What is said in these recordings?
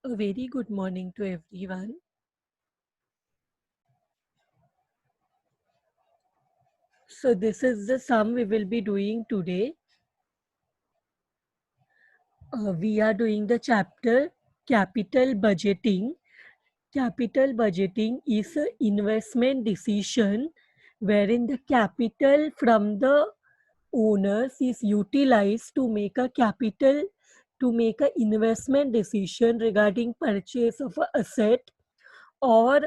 A very good morning to everyone. So, this is the sum we will be doing today. We are doing the chapter Capital Budgeting. Capital budgeting is an investment decision wherein the capital from the owners is utilized to make a capital to make an investment decision regarding purchase of a asset or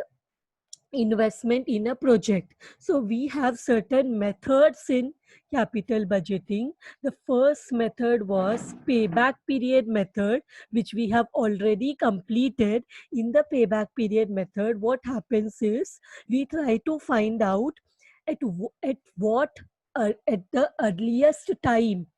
investment in a project. So we have certain methods in capital budgeting. The first method was payback period method, which we have already completed. In the payback period method, what happens is we try to find out at what at the earliest time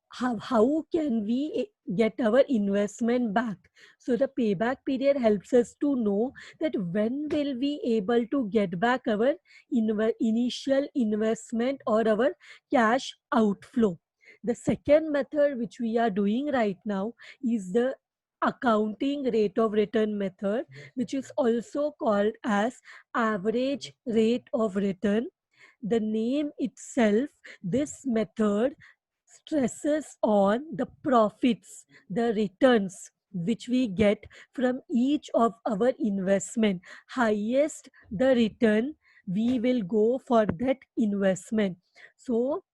how can we get our investment back. So the payback period helps us to know that when will we able to get back our initial investment or our cash outflow. The second method which we are doing right now is the accounting rate of return method, which is also called as average rate of return. The name itself, this method stresses on the profits, the returns which we get from each of our investment. Highest the return, we will go for that investment. So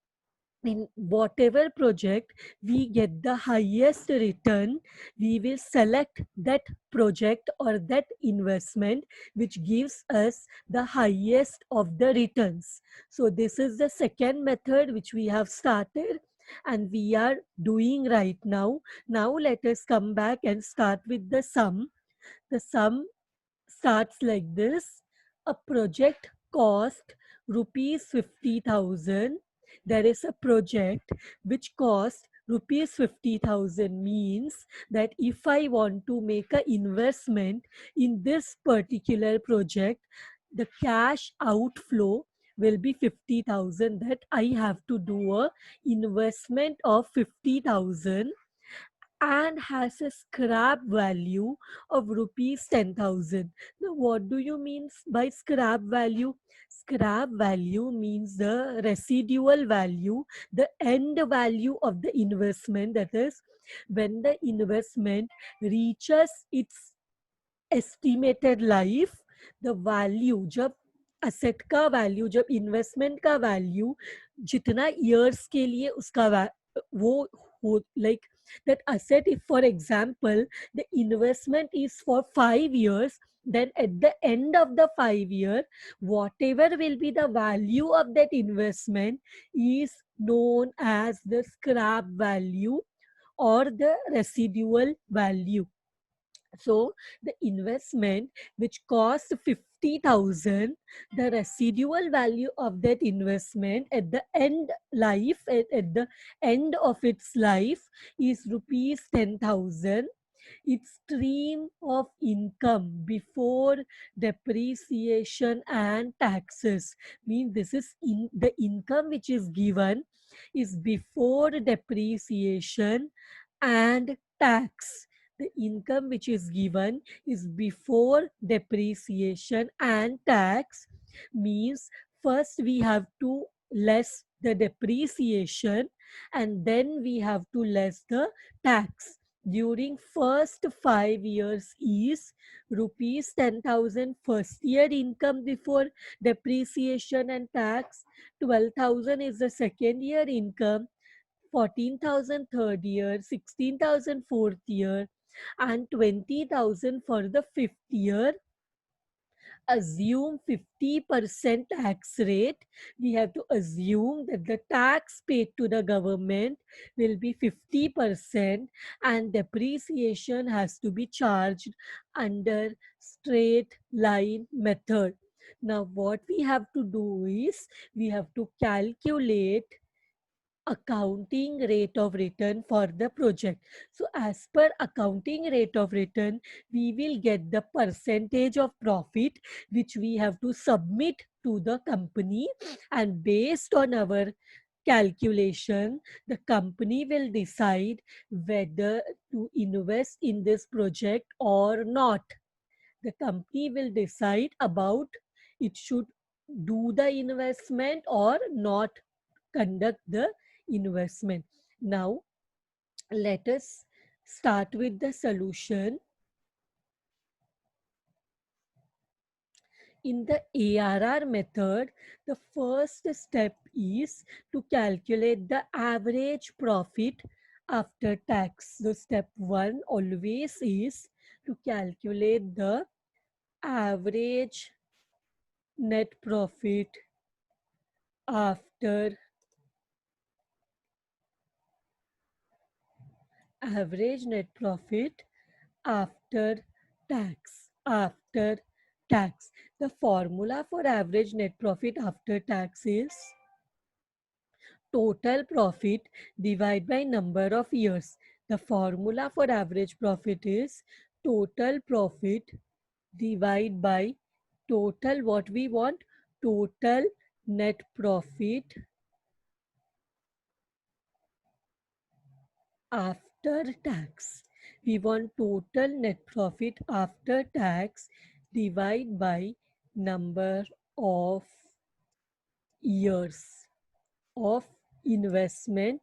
in whatever project we get the highest return, we will select that project or that investment which gives us the highest of the returns. So this is the second method which we have started and we are doing right now. Now let us come back and start with the sum. The sum starts like this. A project cost rupees 50,000. There is a project which cost rupees 50,000, means that if I want to make an investment in this particular project, the cash outflow will be 50,000, that I have to do a investment of 50,000 and has a scrap value of rupees 10,000. Now, what do you mean by scrap value? Scrap value means the residual value, the end value of the investment. That is, when the investment reaches its estimated life, the value जब asset का value, जब investment का value जितना years के लिए उसका वो हो, like that asset, if for example the investment is for 5 years, then at the end of the 5 year, whatever will be the value of that investment is known as the scrap value or the residual value. So the investment which cost 50,000, the residual value of that investment at the end life, at the end of its life, is rupees 10,000. Its stream of income before depreciation and taxes, means this is in the income which is given is before depreciation and tax. The income which is given is before depreciation and tax, means first we have to less the depreciation and then we have to less the tax. During first 5 years is rupees 10,000 first year income before depreciation and tax, 12,000 is the second year income, 14,000 third year, 16,000 fourth year, and 20,000 for the fifth year. Assume 50% tax rate. We have to assume that the tax paid to the government will be 50% and depreciation has to be charged under straight line method. Now, what we have to do is we have to calculate accounting rate of return for the project. So as per accounting rate of return, we will get the percentage of profit which we have to submit to the company, and based on our calculation, the company will decide whether to invest in this project or not. The company will decide about it should do the investment or not conduct the investment. Now, let us start with the solution. In the ARR method, the first step is to calculate the average profit after tax. So step 1 always is to calculate the average net profit after average net profit after tax. The formula for average net profit after tax is total profit divided by number of years. The formula for average profit is total profit divided by total what we want, total net profit after tax. We want total net profit after tax divided by number of years of investment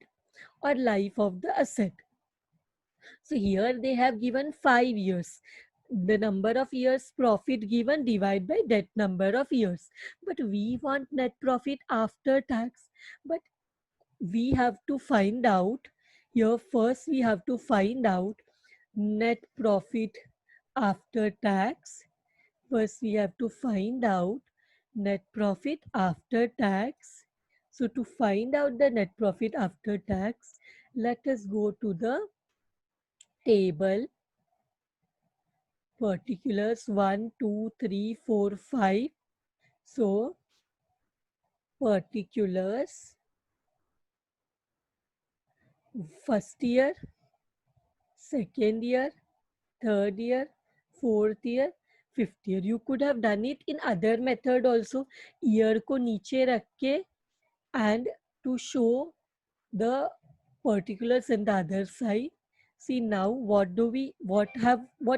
or life of the asset. So here they have given 5 years. The number of years profit given divided by that number of years. But we want net profit after tax. But we have to find out here first we have to find out net profit after tax. First we have to find out net profit after tax. So to find out the net profit after tax, let us go to the table particulars 1, 2, 3, 4, 5. So particulars first year, second year, third year, fourth year, fifth year. You could have done it in other method also. Year को नीचे रख के and to show the particulars in the other side. See now what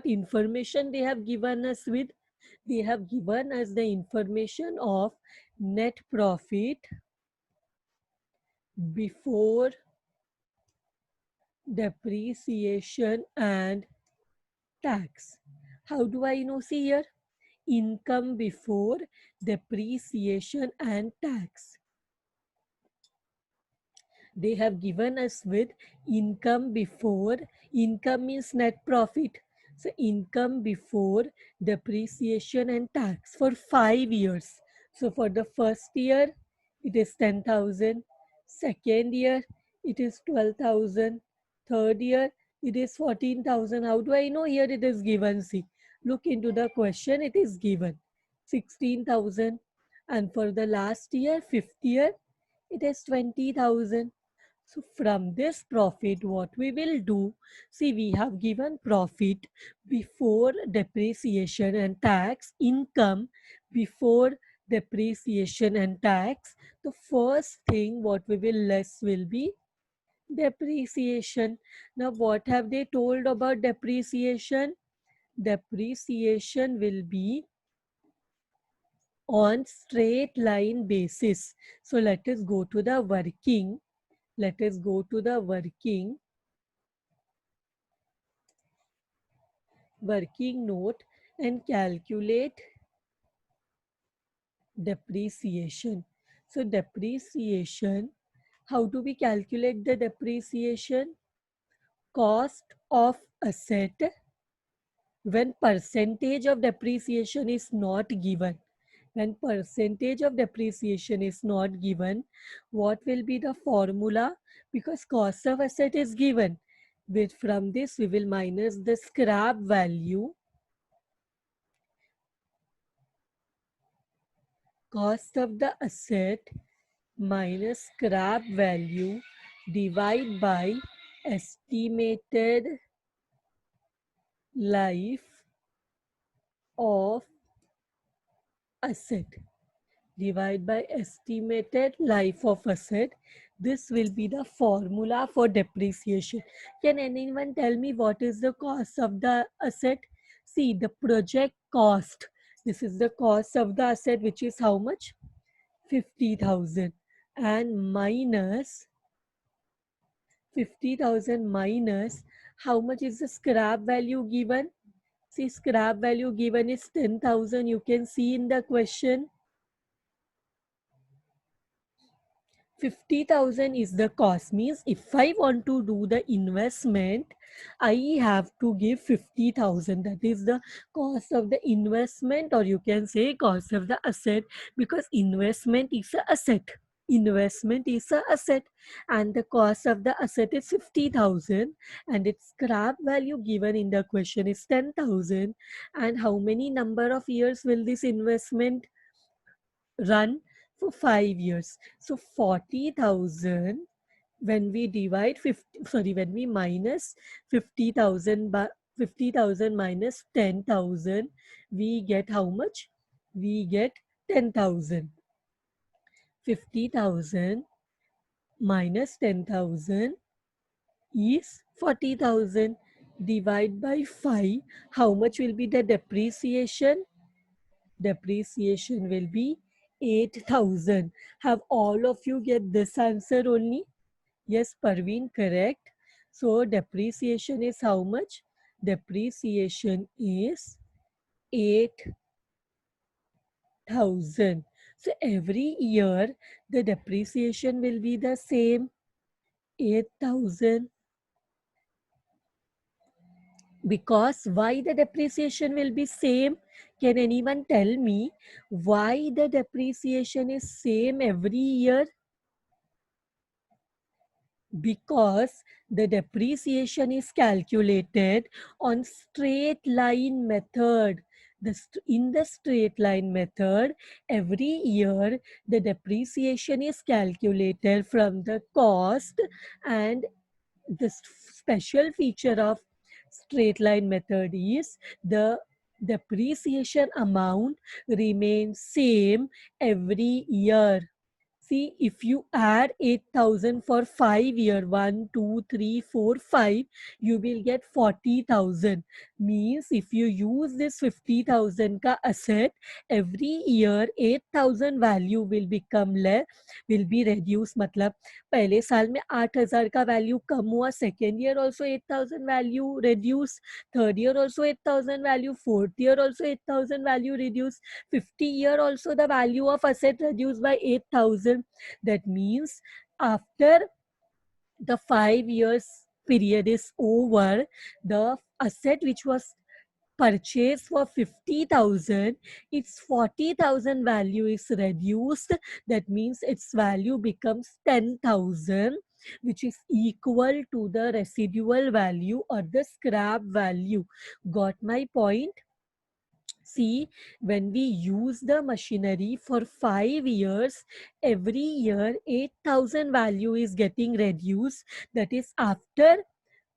information they have given us with. They have given us the information of net profit before depreciation and tax. How do I know? See here, income before depreciation and tax. They have given us with income before, income means net profit. So income before depreciation and tax for 5 years. So for the first year, it is 10,000. Second year, it is 12,000. Third year, it is 14,000. How do I know? Here it is given. See, look into the question. It is given 16,000. And for the last year, fifth year, it is 20,000. So from this profit, what we will do, see we have given profit before depreciation and tax, income before depreciation and tax. The first thing what we will less will be depreciation. Now what have they told about depreciation? Depreciation will be on straight line basis. So let us go to the working. Let us go to the working note and calculate depreciation. So depreciation, how do we calculate the depreciation? Cost of asset when percentage of depreciation is not given. When percentage of depreciation is not given, what will be the formula? Because cost of asset is given. With from this we will minus the scrap value. Cost of the asset minus scrap value divided by estimated life of asset. Divide by estimated life of asset. This will be the formula for depreciation. Can anyone tell me what is the cost of the asset? See, the project cost. This is the cost of the asset, which is how much? 50,000. And minus 50,000 minus how much is the scrap value given? See, scrap value given is 10,000. You can see in the question. 50,000 is the cost, means if I want to do the investment, I have to give 50,000. That is the cost of the investment, or you can say cost of the asset, because investment is a asset. Investment is a asset, and the cost of the asset is 50,000, and its scrap value given in the question is 10,000. And how many number of years will this investment run? For 5 years. So 40,000, when we divide 50, sorry, when we minus 50,000 by 50,000 minus 10,000, we get how much? We get 10,000. 50,000 minus 10,000 is 40,000. Divide by 5. How much will be the depreciation? Depreciation will be 8,000. Have all of you get this answer only? Yes, Parveen, correct. So depreciation is how much? Depreciation is 8,000. So every year the depreciation will be the same, 8,000. Because why the depreciation will be same? Can anyone tell me why the depreciation is same every year? Because the depreciation is calculated on straight line method. In the straight line method, every year the depreciation is calculated from the cost, and the special feature of straight line method is the depreciation amount remains same every year. See, if you add 8,000 for 5 year, 1, 2, 3, 4, 5, you will get 40,000. Means if you use this 50,000 ka asset, every year 8,000 value will become less, will be reduced. मतलब पहले साल में 8,000 का value कम हुआ, second year also 8,000 value reduced, third year also 8,000 value, fourth year also 8,000 value reduced, 50-year also the value of asset reduced by 8,000. That means after the 5 years period is over, the asset which was purchased for 50,000, its 40,000 value is reduced. That means its value becomes 10,000, which is equal to the residual value or the scrap value. Got my point? See, when we use the machinery for 5 years, every year 8,000 value is getting reduced. That is, after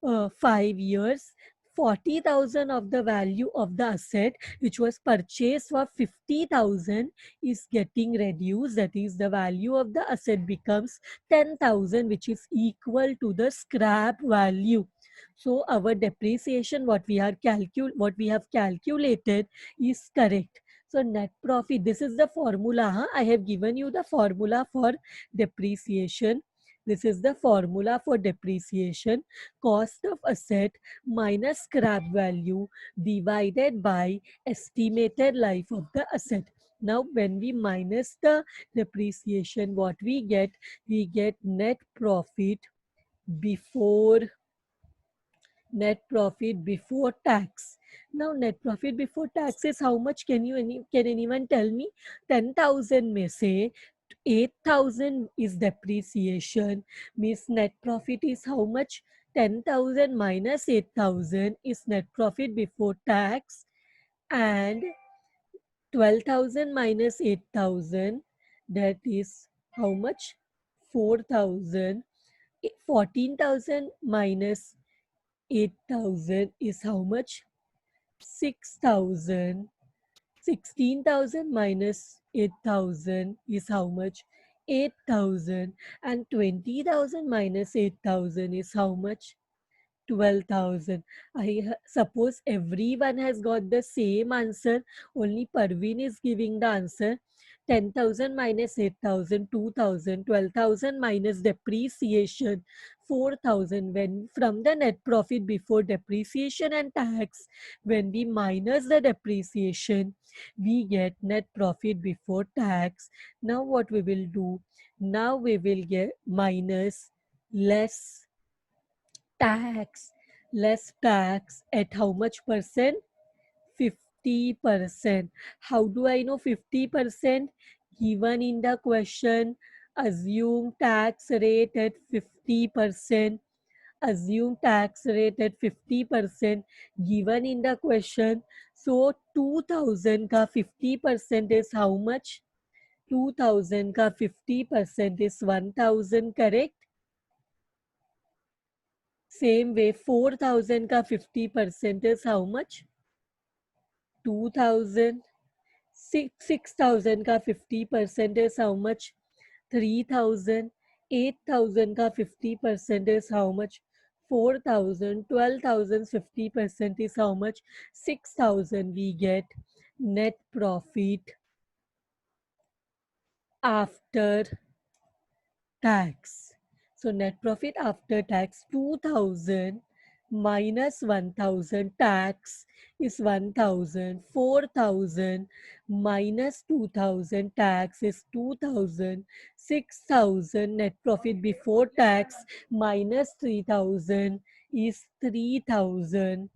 5 years, 40,000 of the value of the asset which was purchased for 50,000 is getting reduced. That is, the value of the asset becomes 10,000, which is equal to the scrap value. So our depreciation, what we have calculated, is correct. So net profit, this is the formula. I have given you the formula for depreciation. This is the formula for depreciation. Cost of asset minus scrap value divided by estimated life of the asset. Now, when we minus the depreciation, what we get? We get net profit before tax. Now net profit before tax is how much? Can anyone tell me? 10,000 में से 8,000 is depreciation, means net profit is how much? 10,000 minus 8,000 is net profit before tax, and 12,000 minus 8,000, that is how much? 4,000. 14,000 minus 8,000 is how much? 6,000. 16,000 minus 8,000 is how much? 8,000, and 20,000 minus 8,000 is how much? 12,000. Suppose everyone has got the same answer, only Parveen is giving the answer. 10,000 minus 8,000, 2,000, 12,000 minus depreciation, 4,000. When from the net profit before depreciation and tax, when we minus the depreciation, we get net profit before tax. Now what we will do? Now we will get minus less tax, less tax at how much percent? 50%. How do I know 50%? Given in the question, assume tax rate at 50%. Assume tax rate at 50% given in the question. So 2000 ka 50% is how much? 2000 ka 50% is 1000, correct? Same way, 4,000 ka 50% is how much? 2,000. 6,000 ka 50% is how much? 3,000. 8,000 ka 50% is how much? 4,000. 12,000 50% is how much? 6,000. We get net profit after tax. So net profit after tax 2000 minus 1000 tax is 1000. 4,000 minus 2000 tax is 2000. 6,000 net profit before tax minus 3,000 is 3,000.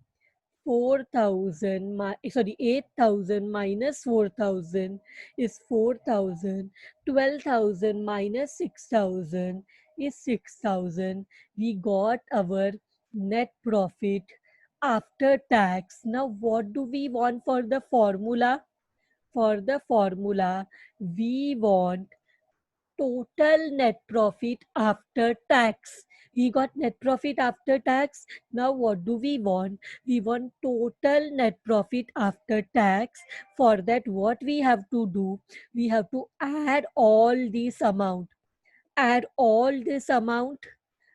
4,000 sorry, 8,000 minus 4,000 is 4,000. 12,000 minus 6,000 is 6,000. We got our net profit after tax. Now what do we want for the formula? For the formula, we want total net profit after tax. We got net profit after tax. Now what do we want? We want total net profit after tax. For that, what we have to do? We have to add all this amount. Add all this amount.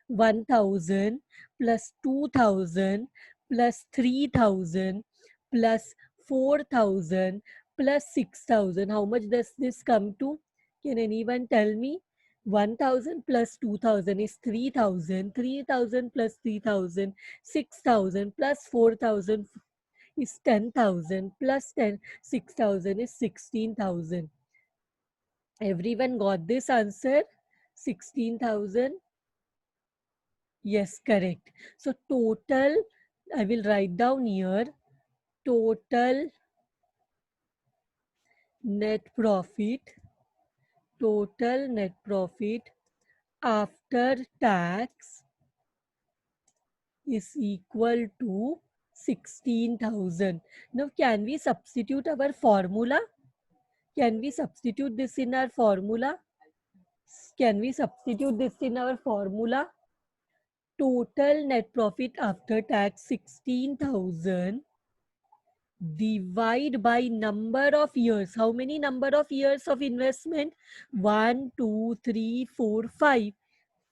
1,000 plus 2,000 plus 3,000 plus 4,000 plus 6,000. How much does this come to? Can anyone tell me? 1,000 plus 2,000 is 3,000. 3,000 plus 3,000, 6,000 plus 4,000 is 10,000 plus 10, 6,000 is 16,000. Everyone got this answer? 16,000? Yes, correct. So total, I will write down here, total net profit, total net profit after tax is equal to 16,000. Now, can we substitute our formula? Can we substitute this in our formula? Can we substitute this in our formula? Total net profit after tax 16,000 divide by number of years. How many number of years of investment? 1, 2, 3, 4, 5.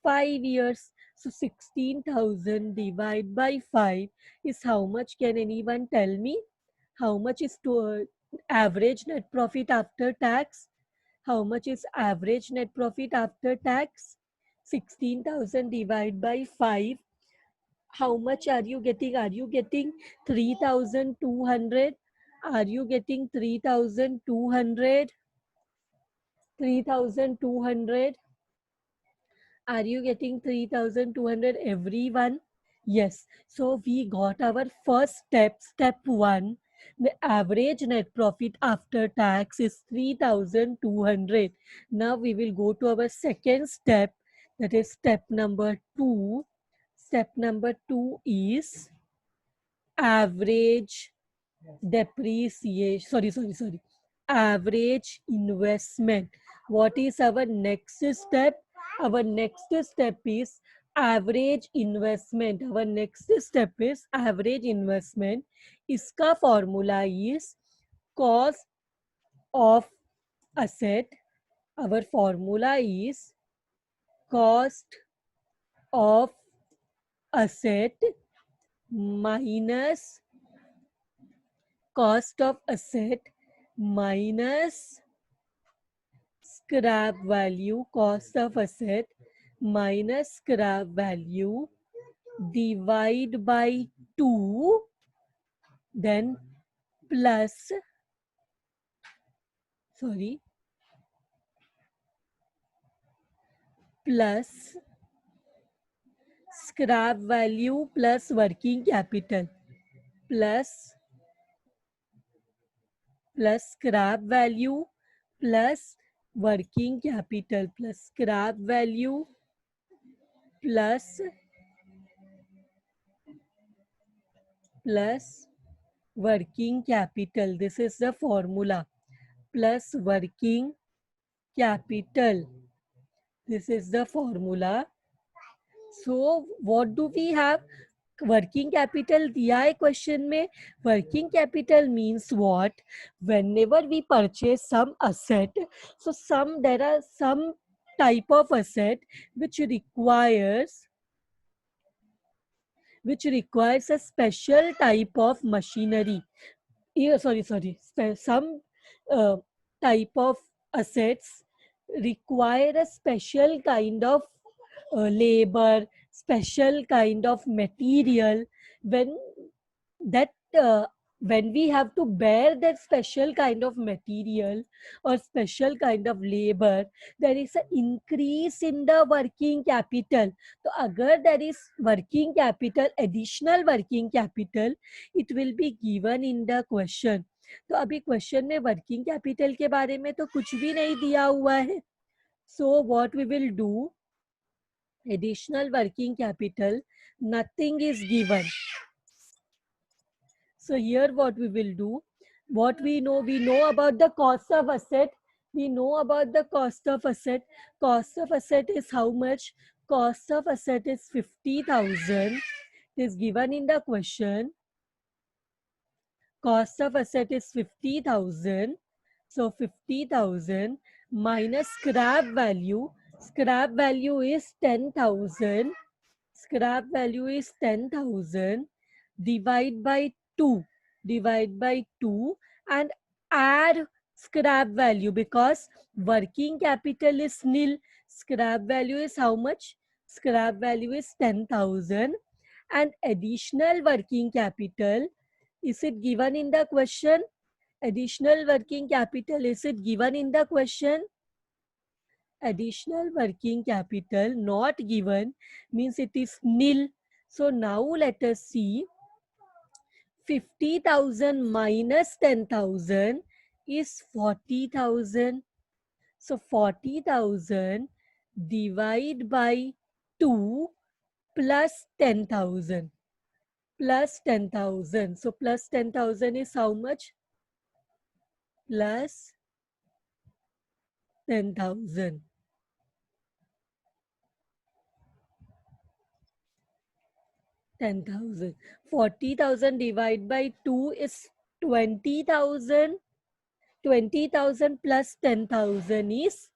5 years. So 16,000 divided by 5 is how much? Can anyone tell me? How much is to average net profit after tax? How much is average net profit after tax? 16,000 divided by 5. How much are you getting? Are you getting 3,200? Are you getting 3,200? 3,200? Are you getting 3,200, everyone? Yes. So we got our first step, step 1. The average net profit after tax is 3,200. Now we will go to our second step, that is step number 2. Step number 2 is average depreciation, sorry, average investment. What is our next step? Our next step is average investment. Our next step is average investment. Iska formula is cost of asset our formula is cost of asset minus cost of asset minus scrap value, cost of asset minus scrap value, divide by 2, then plus, sorry, plus scrap value plus working capital, plus scrap value plus working capital, plus scrap value plus working capital. This is the formula. Plus working capital. This is the formula. So what do we have? Working capital दिया है question में. Working capital means what? Whenever we purchase some asset, so there are some type of asset which requires a special type of machinery. Some uh, type of assets require a special kind of labor, special kind of material. When that when we have to bear that special kind of material or special kind of labor, there is an increase in the working capital. So agar there is working capital, additional working capital, it will be given in the question. तो अभी question में working capital के बारे में तो कुछ भी नहीं दिया हुआ है. So what we will do, additional working capital, nothing is given. So here what we will do, what we know about the cost of asset. We know about the cost of asset. Cost of asset is how much? Cost of asset is 50,000. It is given in the question. Cost of asset is 50,000. So 50,000 minus scrap value. Scrap value is 10,000. Scrap value is 10,000. Divide by 2. Divide by 2 and add scrap value because working capital is nil. Scrap value is how much? Scrap value is 10,000 and additional working capital. Is it given in the question? Additional working capital, is it given in the question? Additional working capital not given means it is nil. So now let us see, 50,000 minus 10,000 is 40,000. So 40,000 divide by 2 plus 10,000. Plus 10,000. So plus 10,000 is how much? Plus 10,000. 10,000. 40,000 divided by 2 is 20,000. 20,000 plus 10,000 is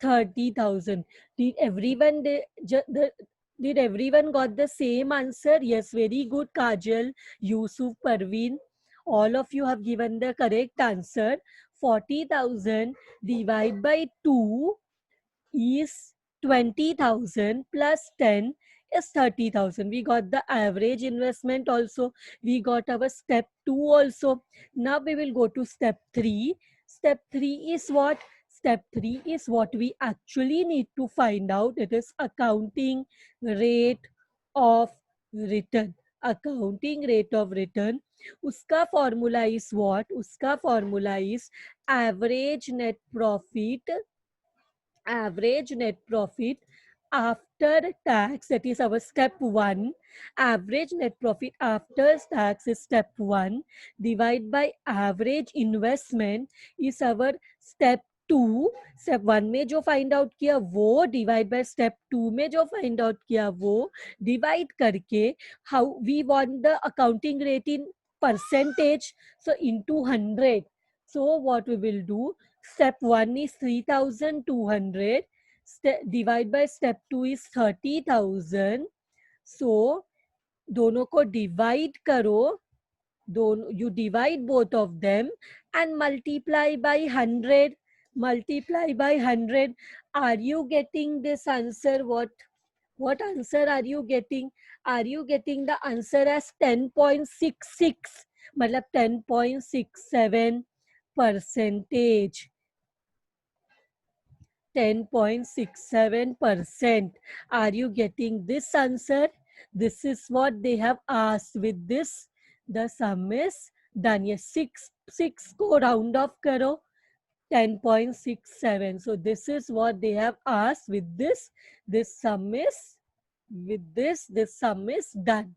30,000. Did everyone did everyone got the same answer? Yes, very good, Kajal, Yusuf, Parveen. All of you have given the correct answer. 40,000 divided by 2 is 20,000 plus 10 is 30,000. We got the average investment also. We got our step 2 also. Now we will go to step 3. Step 3 is what? Step 3 is what we actually need to find out. It is accounting rate of return. Accounting rate of return. Uska formula is what? Uska formula is average net profit after tax, that is our step 1. Average net profit after tax is step 1. Divide by average investment is our step 2. Step 1 में जो find out किया वो divide by step 2 में जो find out किया वो divide करके how we want the accounting rate in percentage, so into 100. So what we will do, Step 1 is 3,200. Divide by step 2 is 30,000. So दोनों को divide करो, दोनों you divide both of them and multiply by 100. Multiply by 100. Are you getting this answer? What answer are you getting? Are you getting the answer as 10.66? मतलब 10.67 percentage. 10.67%. Are you getting this answer? This is what they have asked. With this, the sum is done. Yes, 6 को round off करो. 10.67. So this is what they have asked. With this sum is done.